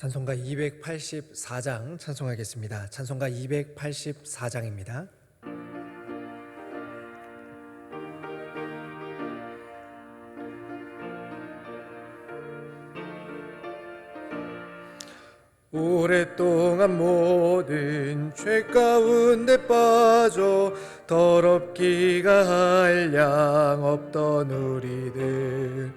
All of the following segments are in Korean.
찬송가 284장 찬송하겠습니다. 찬송가 284장입니다. 오랫동안 모든 죄 가운데 빠져 더럽기가 한량 없던 우리들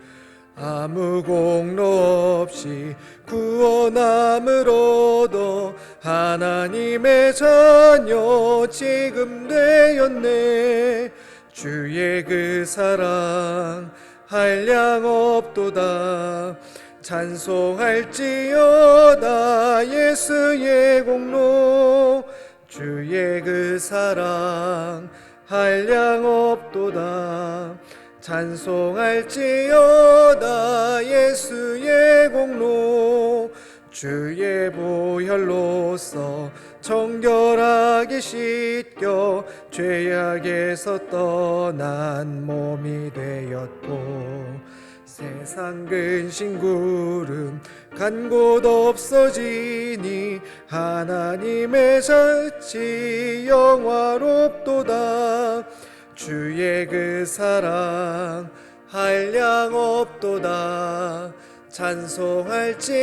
아무 공로 없이 구원함을 얻어 하나님의 자녀 지금 되었네. 주의 그 사랑 한량 없도다. 찬송할지어다 예수의 공로. 주의 그 사랑 한량 없도다. 찬송할지어다 예수의 공로. 주의 보혈로서 정결하게 씻겨 죄악에서 떠난 몸이 되었고 세상 근심 구름 간 곳 없어지니 하나님의 자치 영화롭도다. 주의 그 사랑 한량 없도다. 찬송할지어다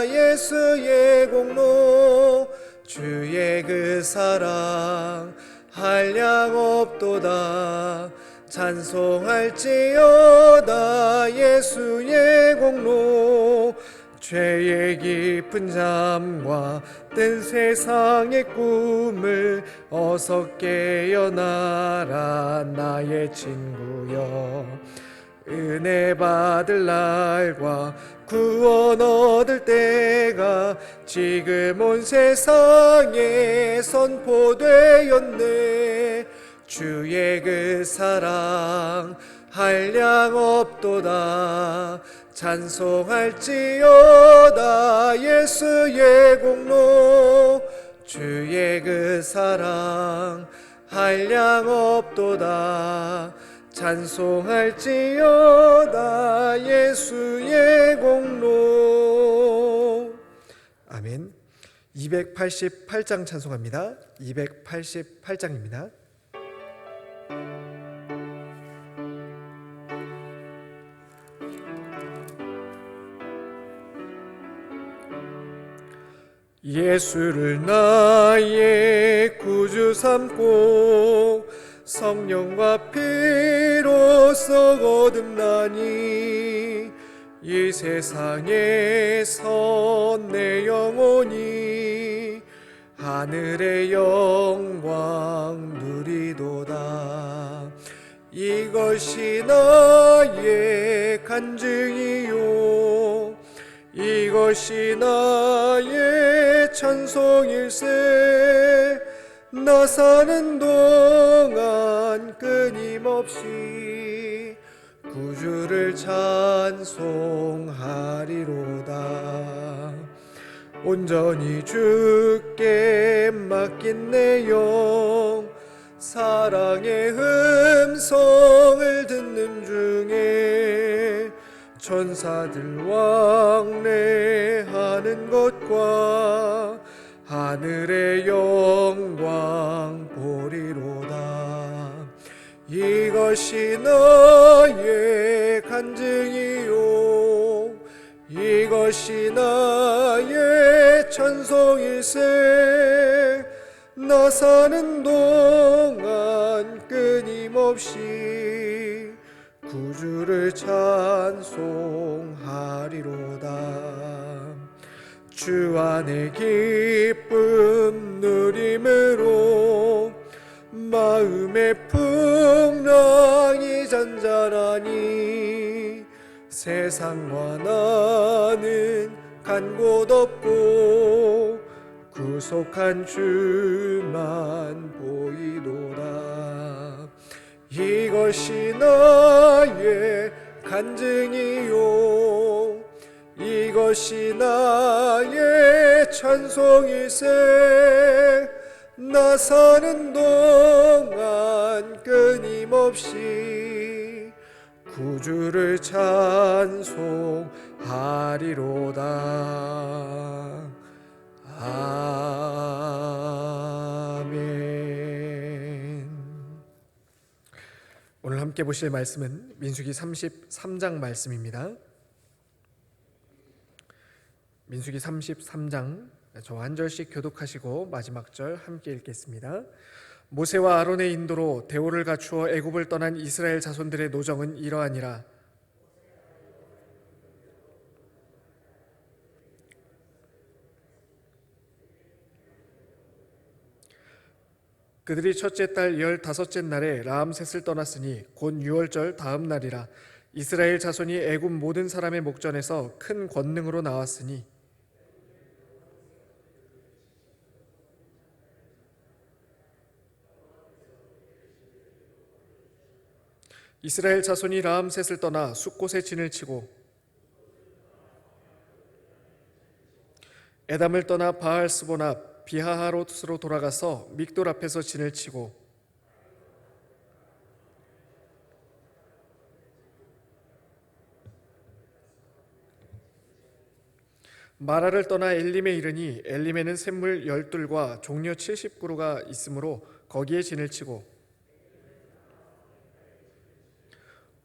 예수의 공로. 주의 그 사랑 한량 없도다. 찬송할지어다 예수의 공로. 죄의 깊은 잠과 뜬 세상의 꿈을 어서 깨어나라 나의 친구여. 은혜 받을 날과 구원 얻을 때가 지금 온 세상에 선포되었네. 주의 그 사랑 한량 없도다. 찬송할지어다 예수의 공로. 주의 그 사랑 한량 없도다. 찬송할지어다 예수의 공로. 아멘. 288장 찬송합니다. 288장입니다. 예수를 나의 구주 삼고 성령과 피로써 거듭나니 이 세상에서 내 영혼이 하늘의 영광 누리도다. 이것이 나의 간증이요 이것이 나의 찬송일세. 나 사는 동안 끊임없이 구주를 찬송하리로다. 온전히 주께 맡긴 내 영 사랑의 음성을 듣는 중에 천사들 왕래하는 것과 하늘의 영광 보리로다. 이것이 나의 간증이요 이것이 나의 찬송일세. 나 사는 동안 끊임없이 구주를 찬송하리로다. 주 안에 기쁨 누림으로 마음의 풍랑이 잔잔하니 세상과 나는 간 곳 없고 구속한 주만 보이도다. 이것이 나의 간증이요 이것이 나의 찬송일세. 나 사는 동안 끊임없이 구주를 찬송하리로다. 아멘. 오늘 함께 보실 말씀은 민수기 33장 말씀입니다. 민수기 33장 저 한 절씩 교독하시고 마지막 절 함께 읽겠습니다. 모세와 아론의 인도로 대오를 갖추어 애굽을 떠난 이스라엘 자손들의 노정은 이러하니라. 그들이 첫째 달 15째 날에 라암셋을 떠났으니 곧 6월절 다음 날이라. 이스라엘 자손이 애굽 모든 사람의 목전에서 큰 권능으로 나왔으니 이스라엘 자손이 라암셋을 떠나 숫곳에 진을 치고 에담을 떠나 바알스본 앞 비하하롯으로 돌아가서 믹돌 앞에서 진을 치고 마라를 떠나 엘림에 이르니 엘림에는 샘물 12과 종려 70그루가 있으므로 거기에 진을 치고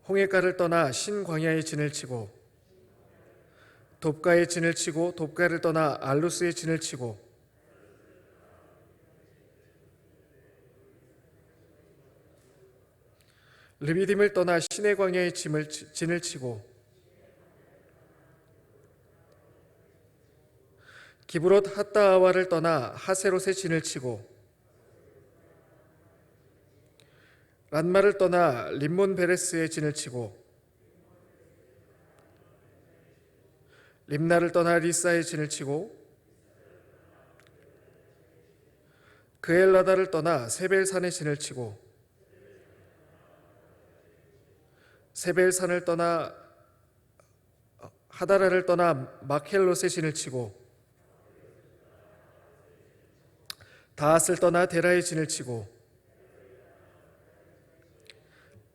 홍해가를 떠나 신광야에 진을 치고 돕가에 진을 치고 돕가를 떠나 알루스에 진을 치고 르비딤을 떠나 시내 광야에 진을 치고 기브롯 핫다아와를 떠나 하세롯에 진을 치고 란마를 떠나 림몬 베레스에 진을 치고 림나를 떠나 리사에 진을 치고 그엘라다를 떠나 세벨산에 진을 치고 세벨산을 떠나 하다라를 떠나 마켈롯에 진을 치고 다핫을 떠나 데라에 진을 치고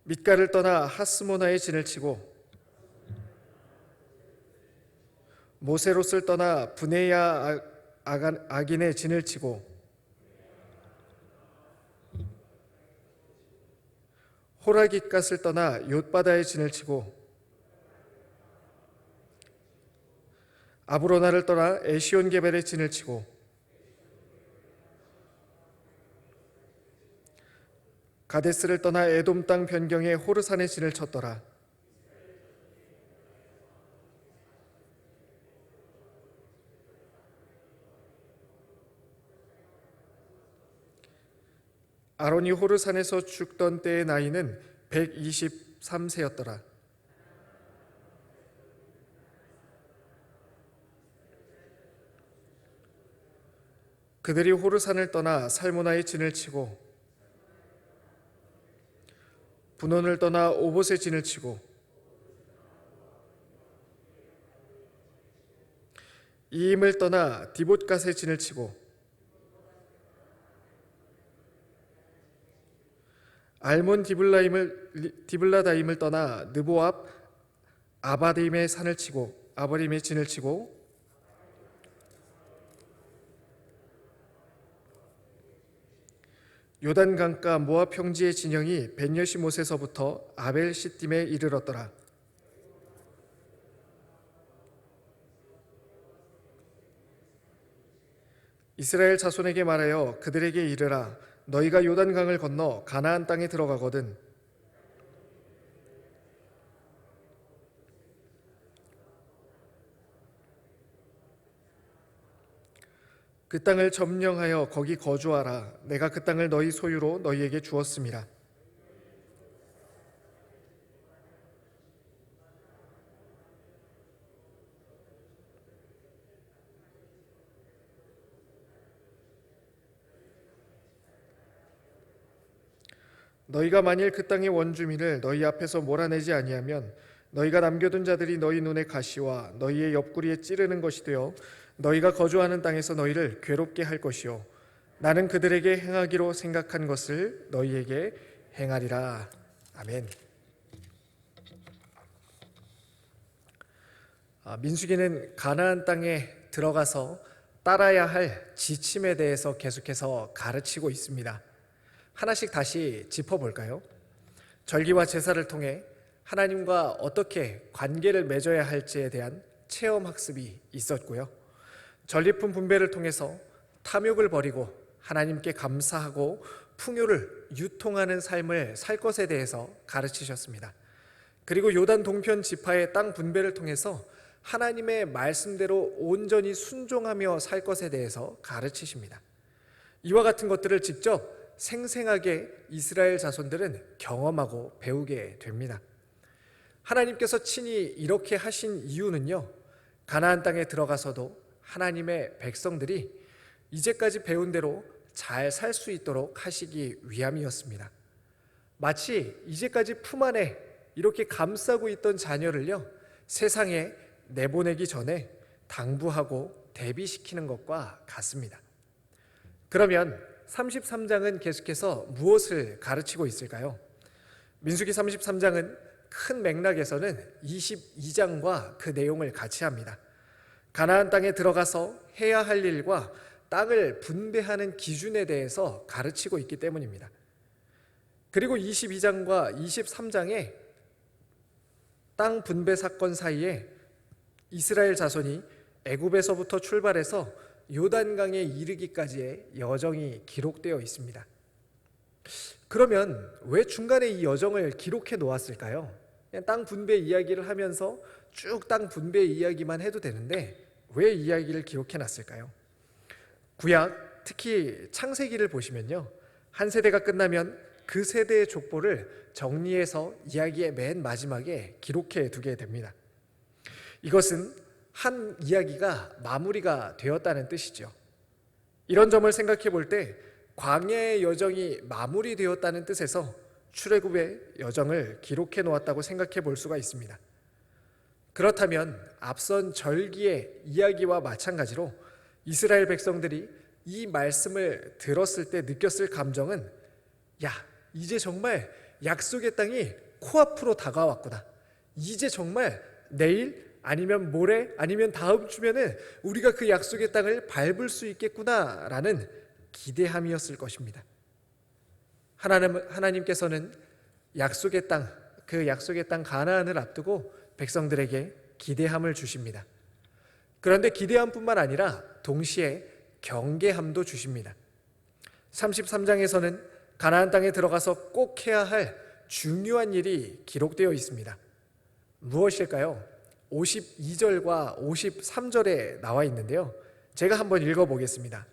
밑가를 떠나 하스모나에 진을 치고 모세롯을 떠나 브네야 아긴에 진을 치고 호라깃갓을 떠나 욤바다에 진을 치고 아브로나를 떠나 에시온게벨에 진을 치고 가데스를 떠나 에돔 땅 변경에 호르산에 진을 쳤더라. 아론이 호르산에서 죽던 때의 나이는 123세였더라. 그들이 호르산을 떠나 살모나에 진을 치고 분원을 떠나 오봇에 진을 치고 이임을 떠나 디봇갓에 진을 치고 알몬 디블라다임을 떠나 느보 앞 아바림의 산을 치고 아바림에 진을 치고 요단 강가 모압 평지의 진영이 벤여시못에서부터 아벨 시딤에 이르렀더라. 이스라엘 자손에게 말하여 그들에게 이르라. 너희가 요단 강을 건너 가나안 땅에 들어가거든 그 땅을 점령하여 거기 거주하라. 내가 그 땅을 너희 소유로 너희에게 주었음이라. 너희가 만일 그 땅의 원주민을 너희 앞에서 몰아내지 아니하면 너희가 남겨둔 자들이 너희 눈에 가시와 너희의 옆구리에 찌르는 것이 되어 너희가 거주하는 땅에서 너희를 괴롭게 할 것이요 나는 그들에게 행하기로 생각한 것을 너희에게 행하리라. 아멘. 민수기는 가나안 땅에 들어가서 따라야 할 지침에 대해서 계속해서 가르치고 있습니다. 하나씩 다시 짚어볼까요? 절기와 제사를 통해 하나님과 어떻게 관계를 맺어야 할지에 대한 체험 학습이 있었고요. 전리품 분배를 통해서 탐욕을 버리고 하나님께 감사하고 풍요를 유통하는 삶을 살 것에 대해서 가르치셨습니다. 그리고 요단 동편 지파의 땅 분배를 통해서 하나님의 말씀대로 온전히 순종하며 살 것에 대해서 가르치십니다. 이와 같은 것들을 직접 생생하게 이스라엘 자손들은 경험하고 배우게 됩니다. 하나님께서 친히 이렇게 하신 이유는요, 가나안 땅에 들어가서도 하나님의 백성들이 이제까지 배운 대로 잘 살 수 있도록 하시기 위함이었습니다. 마치 이제까지 품 안에 이렇게 감싸고 있던 자녀를요, 세상에 내보내기 전에 당부하고 대비시키는 것과 같습니다. 그러면 33장은 계속해서 무엇을 가르치고 있을까요? 민수기 33장은 큰 맥락에서는 22장과 그 내용을 같이 합니다. 가나안 땅에 들어가서 해야 할 일과 땅을 분배하는 기준에 대해서 가르치고 있기 때문입니다. 그리고 22장과 23장에 땅 분배 사건 사이에 이스라엘 자손이 애굽에서부터 출발해서 요단강에 이르기까지의 여정이 기록되어 있습니다. 그러면 왜 중간에 이 여정을 기록해 놓았을까요? 그냥 땅 분배 이야기를 하면서 쭉 땅 분배 이야기만 해도 되는데 왜 이야기를 기록해 놨을까요? 구약, 특히 창세기를 보시면요, 한 세대가 끝나면 그 세대의 족보를 정리해서 이야기의 맨 마지막에 기록해 두게 됩니다. 이것은 한 이야기가 마무리가 되었다는 뜻이죠. 이런 점을 생각해 볼 때 광야의 여정이 마무리되었다는 뜻에서 출애굽의 여정을 기록해 놓았다고 생각해 볼 수가 있습니다. 그렇다면 앞선 절기의 이야기와 마찬가지로 이스라엘 백성들이 이 말씀을 들었을 때 느꼈을 감정은, 야, 이제 정말 약속의 땅이 코앞으로 다가왔구나. 이제 정말 내일 아니면 모레 아니면 다음 주면은 우리가 그 약속의 땅을 밟을 수 있겠구나라는 기대함이었을 것입니다. 하나님께서는 약속의 땅, 그 약속의 땅 가나안을 앞두고 백성들에게 기대함을 주십니다. 그런데 기대함뿐만 아니라 동시에 경계함도 주십니다. 33장에서는 가나안 땅에 들어가서 꼭 해야 할 중요한 일이 기록되어 있습니다. 무엇일까요? 52절과 53절에 나와 있는데요, 제가 한번 읽어보겠습니다.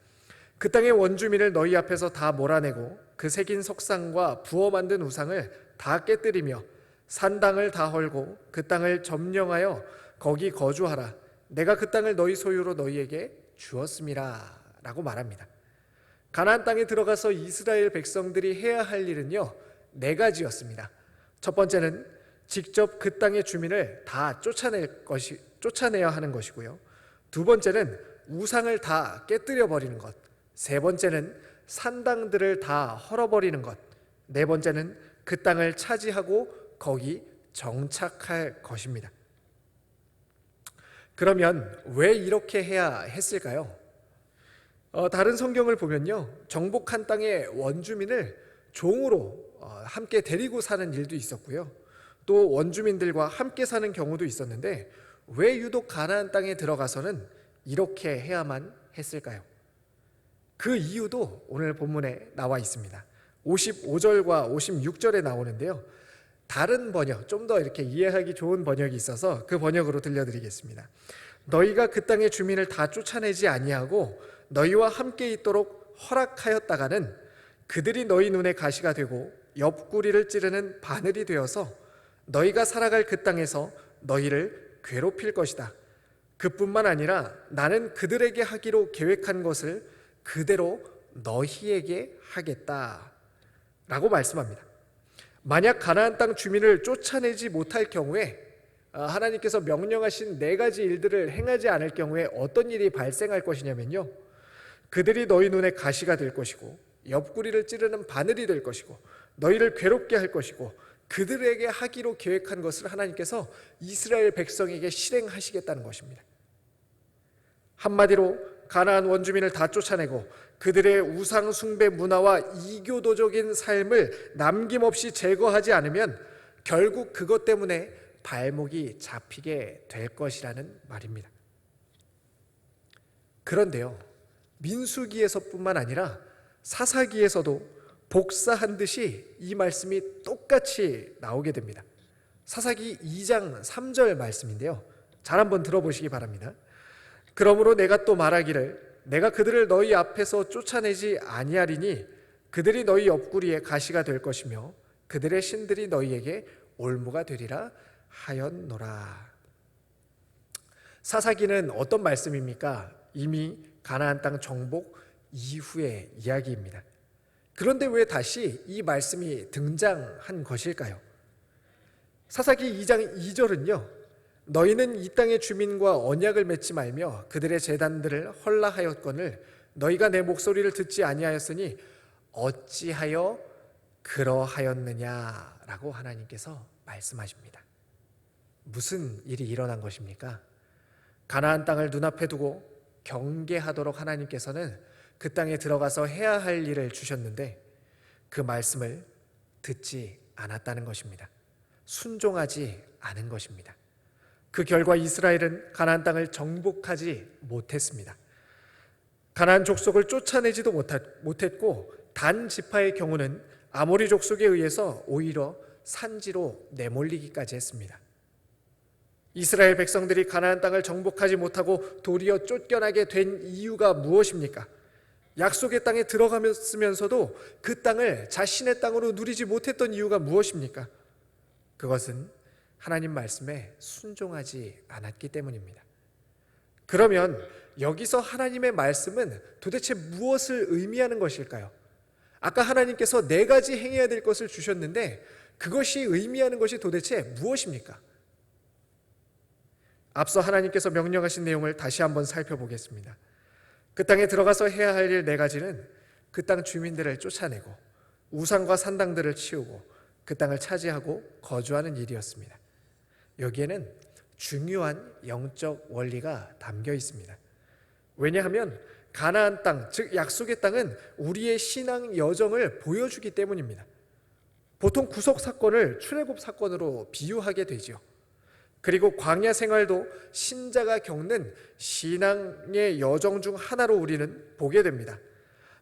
그 땅의 원주민을 너희 앞에서 다 몰아내고 그 새긴 석상과 부어 만든 우상을 다 깨뜨리며 산당을 다 헐고 그 땅을 점령하여 거기 거주하라. 내가 그 땅을 너희 소유로 너희에게 주었음이라 라고 말합니다. 가나안 땅에 들어가서 이스라엘 백성들이 해야 할 일은요, 4가지였습니다. 첫 번째는 직접 그 땅의 주민을 다 쫓아내야 하는 것이고요. 두 번째는 우상을 다 깨뜨려 버리는 것. 세 번째는 산당들을 다 헐어버리는 것. 네 번째는 그 땅을 차지하고 거기 정착할 것입니다. 그러면 왜 이렇게 해야 했을까요? 다른 성경을 보면요, 정복한 땅의 원주민을 종으로 함께 데리고 사는 일도 있었고요, 또 원주민들과 함께 사는 경우도 있었는데 왜 유독 가나안 땅에 들어가서는 이렇게 해야만 했을까요? 그 이유도 오늘 본문에 나와 있습니다. 55절과 56절에 나오는데요, 다른 번역, 좀 더 이렇게 이해하기 좋은 번역이 있어서 그 번역으로 들려드리겠습니다. 너희가 그 땅의 주민을 다 쫓아내지 아니하고 너희와 함께 있도록 허락하였다가는 그들이 너희 눈에 가시가 되고 옆구리를 찌르는 바늘이 되어서 너희가 살아갈 그 땅에서 너희를 괴롭힐 것이다. 그뿐만 아니라 나는 그들에게 하기로 계획한 것을 그대로 너희에게 하겠다 라고 말씀합니다. 만약 가나안 땅 주민을 쫓아내지 못할 경우에, 하나님께서 명령하신 4가지 일들을 행하지 않을 경우에 어떤 일이 발생할 것이냐면요, 그들이 너희 눈에 가시가 될 것이고 옆구리를 찌르는 바늘이 될 것이고 너희를 괴롭게 할 것이고 그들에게 하기로 계획한 것을 하나님께서 이스라엘 백성에게 실행하시겠다는 것입니다. 한마디로 가나안 원주민을 다 쫓아내고 그들의 우상 숭배 문화와 이교도적인 삶을 남김없이 제거하지 않으면 결국 그것 때문에 발목이 잡히게 될 것이라는 말입니다. 그런데요, 민수기에서뿐만 아니라 사사기에서도 복사한 듯이 이 말씀이 똑같이 나오게 됩니다. 사사기 2장 3절 말씀인데요, 잘 한번 들어보시기 바랍니다. 그러므로 내가 또 말하기를 내가 그들을 너희 앞에서 쫓아내지 아니하리니 그들이 너희 옆구리에 가시가 될 것이며 그들의 신들이 너희에게 올무가 되리라 하였노라. 사사기는 어떤 말씀입니까? 이미 가나안 땅 정복 이후의 이야기입니다. 그런데 왜 다시 이 말씀이 등장한 것일까요? 사사기 2장 2절은요, 너희는 이 땅의 주민과 언약을 맺지 말며 그들의 제단들을 헐라하였거늘 너희가 내 목소리를 듣지 아니하였으니 어찌하여 그러하였느냐라고 하나님께서 말씀하십니다. 무슨 일이 일어난 것입니까? 가나안 땅을 눈앞에 두고 경계하도록 하나님께서는 그 땅에 들어가서 해야 할 일을 주셨는데 그 말씀을 듣지 않았다는 것입니다. 순종하지 않은 것입니다. 그 결과 이스라엘은 가나안 땅을 정복하지 못했습니다. 가나안 족속을 쫓아내지도 못했고 단 지파의 경우는 아모리 족속에 의해서 오히려 산지로 내몰리기까지 했습니다. 이스라엘 백성들이 가나안 땅을 정복하지 못하고 도리어 쫓겨나게 된 이유가 무엇입니까? 약속의 땅에 들어가면서도 그 땅을 자신의 땅으로 누리지 못했던 이유가 무엇입니까? 그것은 하나님 말씀에 순종하지 않았기 때문입니다. 그러면 여기서 하나님의 말씀은 도대체 무엇을 의미하는 것일까요? 아까 하나님께서 4가지 행해야 될 것을 주셨는데 그것이 의미하는 것이 도대체 무엇입니까? 앞서 하나님께서 명령하신 내용을 다시 한번 살펴보겠습니다. 그 땅에 들어가서 해야 할 일 4가지는 그 땅 주민들을 쫓아내고 우상과 산당들을 치우고 그 땅을 차지하고 거주하는 일이었습니다. 여기에는 중요한 영적 원리가 담겨 있습니다. 왜냐하면 가나안 땅, 즉 약속의 땅은 우리의 신앙 여정을 보여주기 때문입니다. 보통 구속 사건을 출애굽 사건으로 비유하게 되죠. 그리고 광야 생활도 신자가 겪는 신앙의 여정 중 하나로 우리는 보게 됩니다.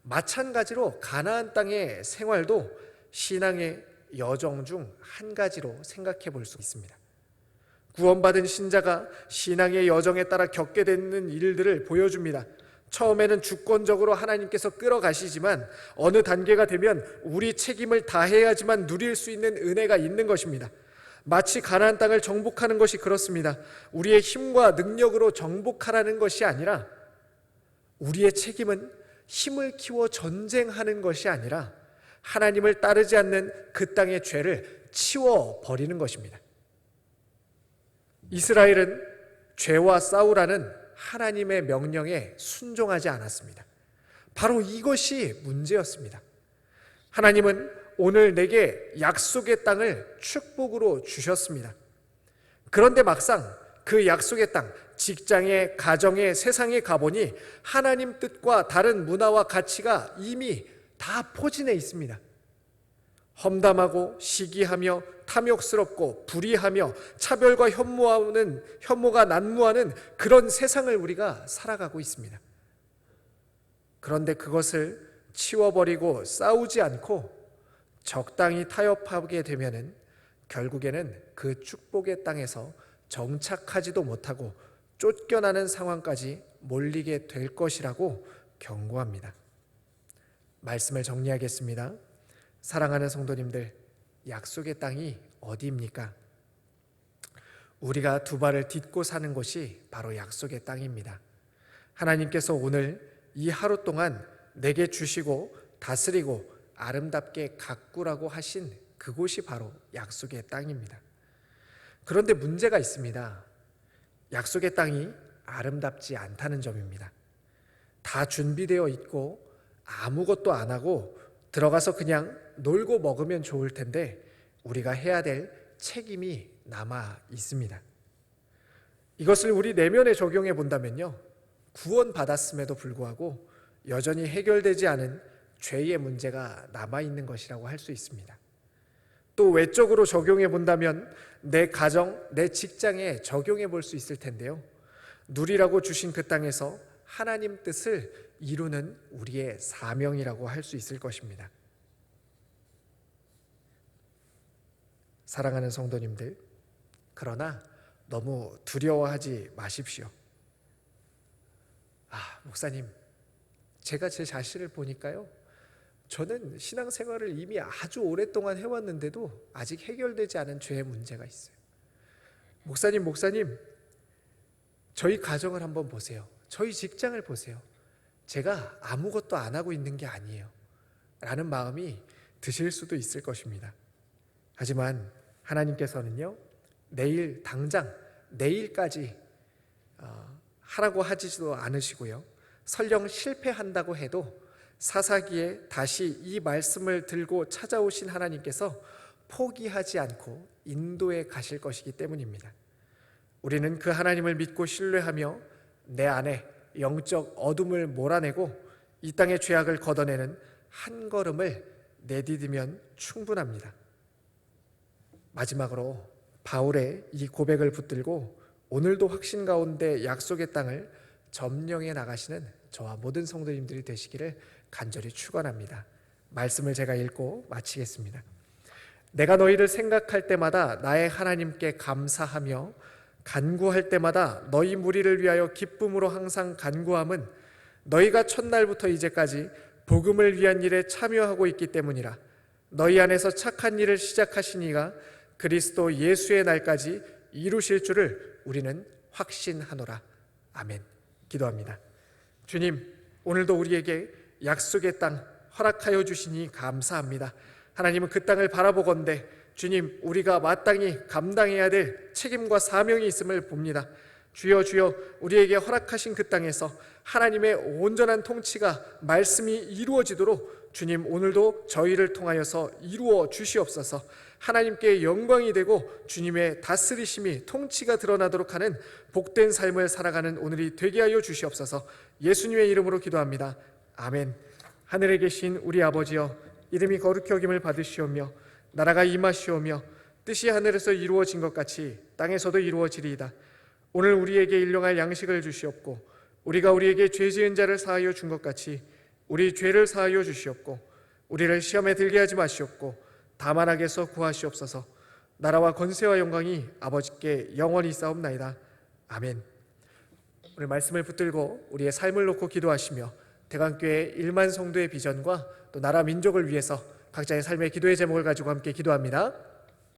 마찬가지로 가나안 땅의 생활도 신앙의 여정 중 한 가지로 생각해 볼 수 있습니다. 구원받은 신자가 신앙의 여정에 따라 겪게 되는 일들을 보여줍니다. 처음에는 주권적으로 하나님께서 끌어가시지만 어느 단계가 되면 우리 책임을 다해야지만 누릴 수 있는 은혜가 있는 것입니다. 마치 가나안 땅을 정복하는 것이 그렇습니다. 우리의 힘과 능력으로 정복하라는 것이 아니라 우리의 책임은 힘을 키워 전쟁하는 것이 아니라 하나님을 따르지 않는 그 땅의 죄를 치워버리는 것입니다. 이스라엘은 죄와 싸우라는 하나님의 명령에 순종하지 않았습니다. 바로 이것이 문제였습니다. 하나님은 오늘 내게 약속의 땅을 축복으로 주셨습니다. 그런데 막상 그 약속의 땅, 직장에, 가정에, 세상에 가보니 하나님 뜻과 다른 문화와 가치가 이미 다 포진해 있습니다. 험담하고 시기하며 탐욕스럽고 불의하며 차별과 혐오가 난무하는 그런 세상을 우리가 살아가고 있습니다. 그런데 그것을 치워버리고 싸우지 않고 적당히 타협하게 되면은 결국에는 그 축복의 땅에서 정착하지도 못하고 쫓겨나는 상황까지 몰리게 될 것이라고 경고합니다. 말씀을 정리하겠습니다. 사랑하는 성도님들, 약속의 땅이 어디입니까? 우리가 두 발을 딛고 사는 곳이 바로 약속의 땅입니다. 하나님께서 오늘 이 하루 동안 내게 주시고 다스리고 아름답게 가꾸라고 하신 그곳이 바로 약속의 땅입니다. 그런데 문제가 있습니다. 약속의 땅이 아름답지 않다는 점입니다. 다 준비되어 있고 아무것도 안 하고 들어가서 그냥 놀고 먹으면 좋을 텐데 우리가 해야 될 책임이 남아 있습니다. 이것을 우리 내면에 적용해 본다면요, 구원받았음에도 불구하고 여전히 해결되지 않은 죄의 문제가 남아있는 것이라고 할 수 있습니다. 또 외적으로 적용해 본다면 내 가정, 내 직장에 적용해 볼 수 있을 텐데요, 누리라고 주신 그 땅에서 하나님 뜻을 이루는 우리의 사명이라고 할 수 있을 것입니다. 사랑하는 성도님들, 그러나 너무 두려워하지 마십시오. 목사님, 제가 제 자신을 보니까요, 저는 신앙생활을 이미 아주 오랫동안 해왔는데도 아직 해결되지 않은 죄의 문제가 있어요. 목사님, 저희 가정을 한번 보세요. 저희 직장을 보세요. 제가 아무것도 안 하고 있는 게 아니에요 라는 마음이 드실 수도 있을 것입니다. 하지만 하나님께서는요, 내일 당장, 내일까지 하라고 하지도 않으시고요, 설령 실패한다고 해도 사사기에 다시 이 말씀을 들고 찾아오신 하나님께서 포기하지 않고 인도해 가실 것이기 때문입니다. 우리는 그 하나님을 믿고 신뢰하며 내 안에 영적 어둠을 몰아내고 이 땅의 죄악을 걷어내는 한 걸음을 내디디면 충분합니다. 마지막으로 바울의 이 고백을 붙들고 오늘도 확신 가운데 약속의 땅을 점령해 나가시는 저와 모든 성도님들이 되시기를 간절히 축원합니다. 말씀을 제가 읽고 마치겠습니다. 내가 너희를 생각할 때마다 나의 하나님께 감사하며 간구할 때마다 너희 무리를 위하여 기쁨으로 항상 간구함은 너희가 첫날부터 이제까지 복음을 위한 일에 참여하고 있기 때문이라. 너희 안에서 착한 일을 시작하신 이가 그리스도 예수의 날까지 이루실 줄을 우리는 확신하노라. 아멘. 기도합니다. 주님, 오늘도 우리에게 약속의 땅 허락하여 주시니 감사합니다. 하나님은 그 땅을 바라보건대 주님, 우리가 마땅히 감당해야 될 책임과 사명이 있음을 봅니다. 주여, 우리에게 허락하신 그 땅에서 하나님의 온전한 통치가 말씀이 이루어지도록 주님, 오늘도 저희를 통하여서 이루어 주시옵소서. 하나님께 영광이 되고 주님의 다스리심이 통치가 드러나도록 하는 복된 삶을 살아가는 오늘이 되게 하여 주시옵소서. 예수님의 이름으로 기도합니다. 아멘. 하늘에 계신 우리 아버지여, 이름이 거룩히 여김을 받으시오며 나라가 임하시오며 뜻이 하늘에서 이루어진 것 같이 땅에서도 이루어지리이다. 오늘 우리에게 일용할 양식을 주시옵고 우리가 우리에게 죄 지은 자를 사하여 준 것 같이 우리 죄를 사하여 주시옵고 우리를 시험에 들게 하지 마시옵고 다만 악에서 구하시옵소서. 나라와 권세와 영광이 아버지께 영원히 있사옵나이다. 아멘. 오늘 말씀을 붙들고 우리의 삶을 놓고 기도하시며 대강교회 1만 성도의 비전과 또 나라 민족을 위해서 각자의 삶의 기도의 제목을 가지고 함께 기도합니다.